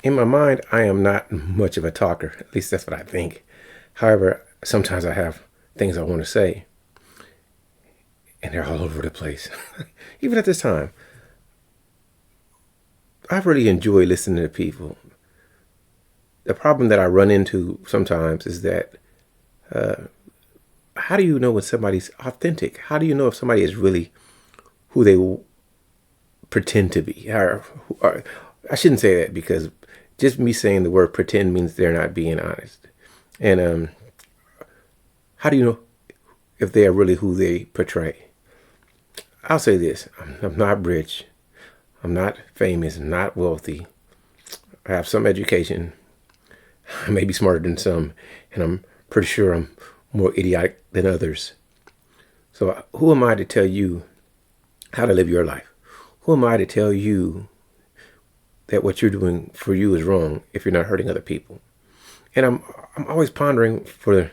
In my mind, I am not much of a talker. At least that's what I think. However, sometimes I have things I want to say, and they're all over the place. Even at this time, I really enjoy listening to people. The problem that I run into sometimes is that how do you know when somebody's authentic? How do you know if somebody is really who they pretend to be? Or I shouldn't say that because just me saying the word pretend means they're not being honest. And how do you know if they are really who they portray? I'll say this: I'm not rich, I'm not famous, I'm not wealthy. I have some education. I may be smarter than some, and I'm pretty sure I'm more idiotic than others. So who am I to tell you how to live your life? Who am I to tell you that what you're doing for you is wrong if you're not hurting other people? And I'm always pondering for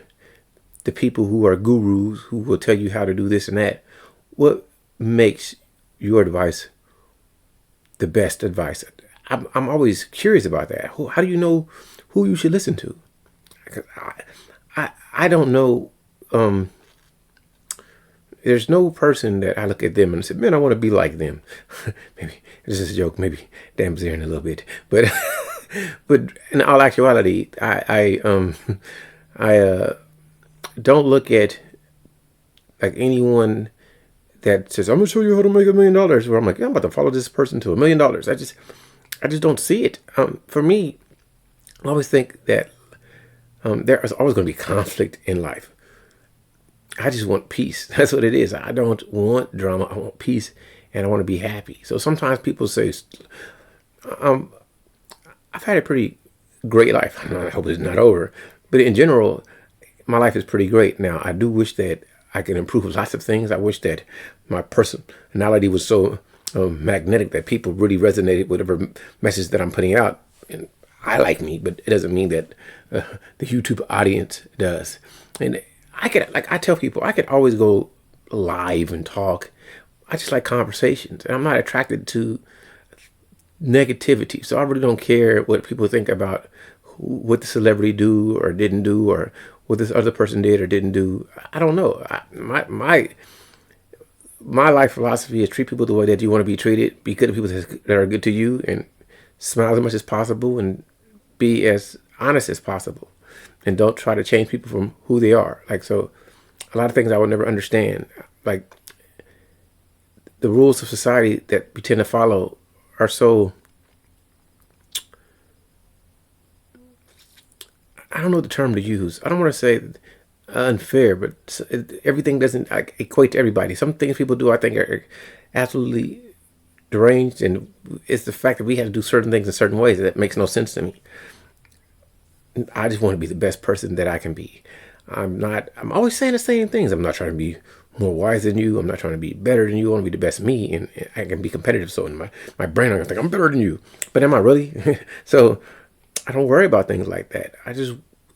the people who are gurus who will tell you how to do this and that. What makes your advice the best advice? I'm always curious about that. How do you know who you should listen to? I don't know. There's no person that I look at them and say, man, I want to be like them. Maybe this is a joke. Maybe damns there in a little bit, but but in all actuality, I don't look at like anyone that says I'm gonna show you how to make $1 million. Where I'm like, yeah, I'm about to follow this person to $1 million. I just don't see it. For me, I always think that there is always going to be conflict in life. I just want peace. That's what it is. I don't want drama. I want peace, and I want to be happy. So sometimes people say, I've had a pretty great life. I hope it's not over, but in general, my life is pretty great. Now, I do wish that I can improve lots of things. I wish that my personality was so magnetic that people really resonated with whatever message that I'm putting out. And I like me, but it doesn't mean that the YouTube audience does. And I tell people, I could always go live and talk. I just like conversations, and I'm not attracted to negativity. So I really don't care what people think about what the celebrity do or didn't do, or what this other person did or didn't do. I don't know. My life philosophy is treat people the way that you want to be treated. Be good to people that are good to you, and smile as much as possible, and be as honest as possible, and don't try to change people from who they are. Like, so a lot of things I would never understand, like the rules of society that we tend to follow are so, I don't know the term to use. I don't want to say unfair, but everything doesn't like equate to everybody. Some things people do, I think, are absolutely deranged, and it's the fact that we have to do certain things in certain ways that makes no sense to me. I just want to be the best person that I can be. I'm always saying the same things. I'm not trying to be more wise than you. I'm not trying to be better than you. I want to be the best me, and I can be competitive. So in my brain, I'm going to think I'm better than you. But am I really? So I don't worry about things like that.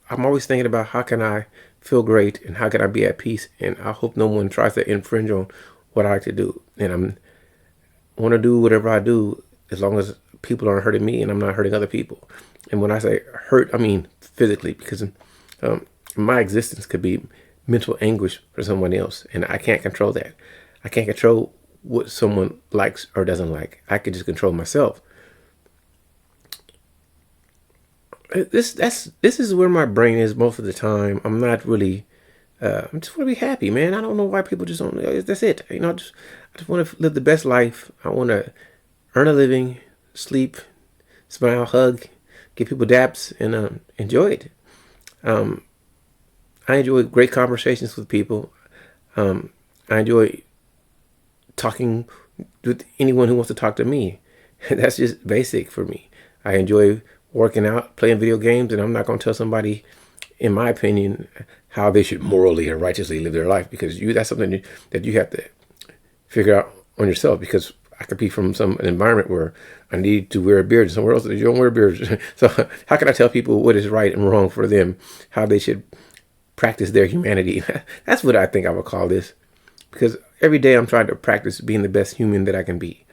I'm always thinking about how can I feel great and how can I be at peace. And I hope no one tries to infringe on what I like to do. And want to do whatever I do as long as people aren't hurting me and I'm not hurting other people. And when I say hurt, I mean physically, because my existence could be mental anguish for someone else, and I can't control that. I can't control what someone likes or doesn't like. I can just control myself. This is where my brain is most of the time. I'm not really. I just want to be happy, man. I don't know why people just don't. That's it. I just want to live the best life. I want to earn a living, sleep, smile, hug, give people daps, and enjoy it. I enjoy great conversations with people. I enjoy talking with anyone who wants to talk to me. That's just basic for me. I enjoy working out, playing video games, and I'm not going to tell somebody, in my opinion, how they should morally or righteously live their life, because that's something that you have to figure out on yourself. Because I could be from an environment where I need to wear a beard, and somewhere else that you don't wear beards. So how can I tell people what is right and wrong for them, how they should practice their humanity? That's what I think I would call this, because every day I'm trying to practice being the best human that I can be.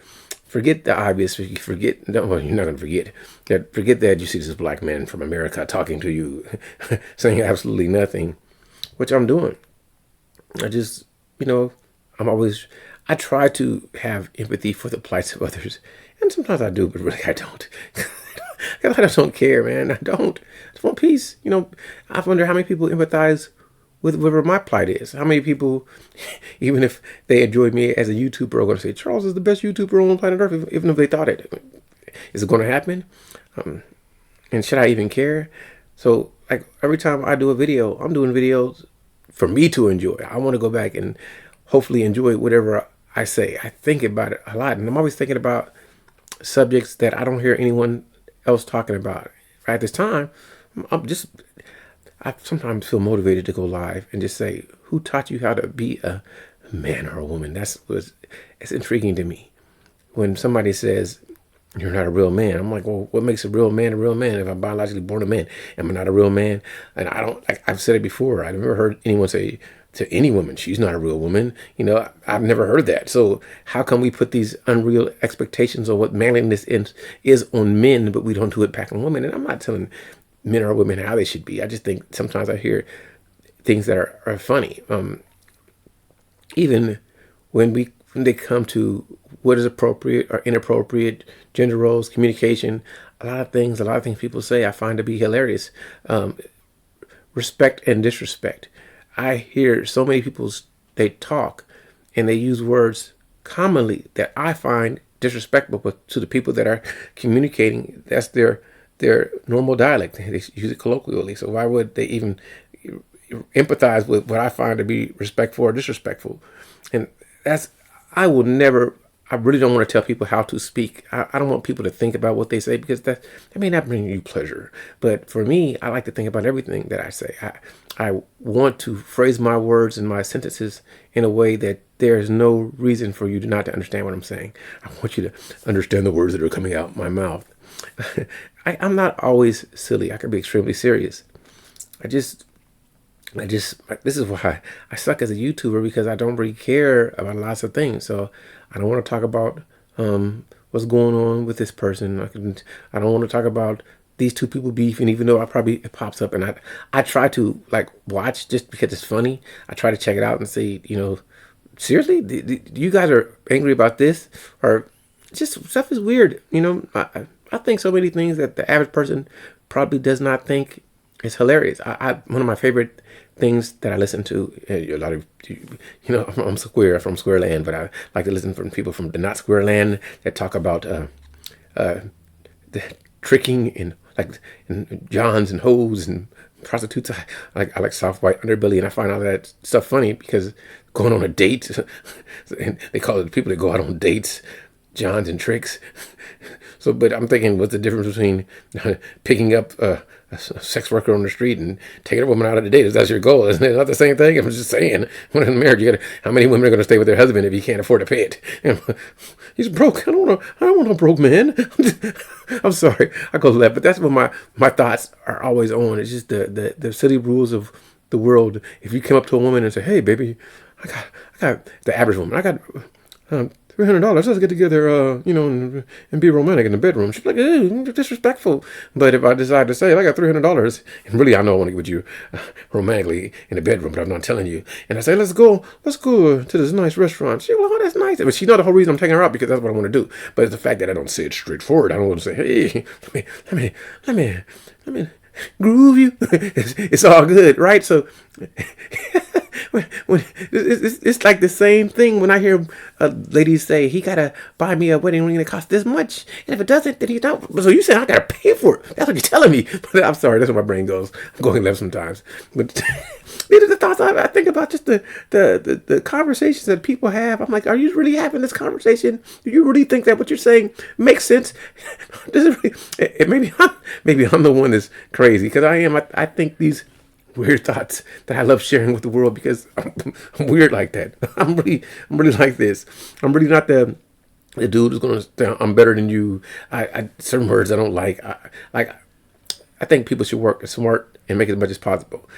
forget the obvious. Forget, no, well, you're not going to forget that. Forget that you see this black man from America talking to you, saying absolutely nothing, which I'm doing. I just, I'm always, I try to have empathy for the plights of others. And sometimes I do, but really I don't. I just don't care, man. I don't. I just want peace. I wonder how many people empathize with whatever my plight is. How many people, even if they enjoy me as a YouTuber, are going to say, Charles is the best YouTuber on planet Earth, even if they thought it. Is it going to happen? And should I even care? So, like, every time I do a video, I'm doing videos for me to enjoy. I want to go back and hopefully enjoy whatever I say. I think about it a lot, and I'm always thinking about subjects that I don't hear anyone else talking about. At this time, I sometimes feel motivated to go live and just say, who taught you how to be a man or a woman? It's intriguing to me. When somebody says, you're not a real man, I'm like, well, what makes a real man if I'm biologically born a man? Am I not a real man? And I don't, like I've said it before, I've never heard anyone say to any woman, she's not a real woman. I've never heard that. So how come we put these unreal expectations on what manliness is on men, but we don't do it back on women? And I'm not telling men or women how they should be. I just think sometimes I hear things that are funny. Even when they come to what is appropriate or inappropriate, gender roles, communication, a lot of things people say I find to be hilarious. Respect and disrespect. I hear so many people, they talk and they use words commonly that I find disrespectful, but to the people that are communicating, that's their normal dialect. They use it colloquially. So why would they even empathize with what I find to be respectful or disrespectful? And I really don't want to tell people how to speak. I don't want people to think about what they say, because that may not bring you pleasure. But for me, I like to think about everything that I say. I want to phrase my words and my sentences in a way that there's no reason for you not to understand what I'm saying. I want you to understand the words that are coming out my mouth. I'm not always silly. I can be extremely serious. This is why I suck as a YouTuber, because I don't really care about lots of things. So I don't want to talk about what's going on with this person. I don't want to talk about these two people beefing, even though it pops up, and I try to watch just because it's funny. I try to check it out and say, seriously, do you guys are angry about this, or just stuff is weird. I think so many things that the average person probably does not think is hilarious. One of my favorite things that I listen to, a lot of, I'm from Square Land, but I like to listen from people from the not Square Land that talk about the tricking and Johns and hoes and prostitutes. I like soft white underbelly, and I find all that stuff funny because going on a date, and they call it the people that go out on dates, Johns and tricks. So, but I'm thinking, what's the difference between picking up a sex worker on the street and taking a woman out of the date? If that's your goal, isn't it not the same thing? I'm just saying, when in marriage, how many women are going to stay with their husband if he can't afford to pay it? He's broke. I don't want no broke man. I'm sorry, I go left, but that's what my thoughts are always on. It's just the silly rules of the world. If you come up to a woman and say, "Hey, baby, I got the average woman. I got $300. Let's get together, and be romantic in the bedroom." She's like, "Ew, disrespectful." But if I decide to say, I got $300, and really I know I want to get with you romantically in the bedroom, but I'm not telling you, and I say, let's go to this nice restaurant. She's like, "Oh, that's nice." But she knows the whole reason I'm taking her out because that's what I want to do. But it's the fact that I don't say it straightforward. I don't want to say, "Hey, let me groove you." It's all good, right? So it's like the same thing when I hear ladies say, "He gotta buy me a wedding ring that costs this much, and if it doesn't, then he don't." So you said I gotta pay for it? That's what you're telling me. But I'm sorry, that's where my brain goes. I'm going left sometimes. But these are the thoughts I think about. Just the conversations that people have. I'm like, are you really having this conversation? Do you really think that what you're saying makes sense? Maybe I'm the one that's crazy, because I am. I think these weird thoughts that I love sharing with the world, because I'm weird like that. I'm really like this. I'm really not the dude who's gonna say I'm better than you. Certain words I don't like. I think people should work smart and make it as much as possible.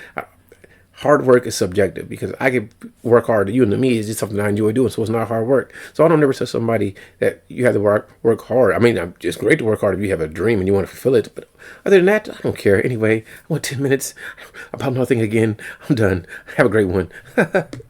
Hard work is subjective because I can work hard. You and to me is just something I enjoy doing, so it's not hard work. So I don't ever tell somebody that you have to work hard. I mean, it's great to work hard if you have a dream and you want to fulfill it. But other than that, I don't care. Anyway, I want 10 minutes about nothing again. I'm done. Have a great one.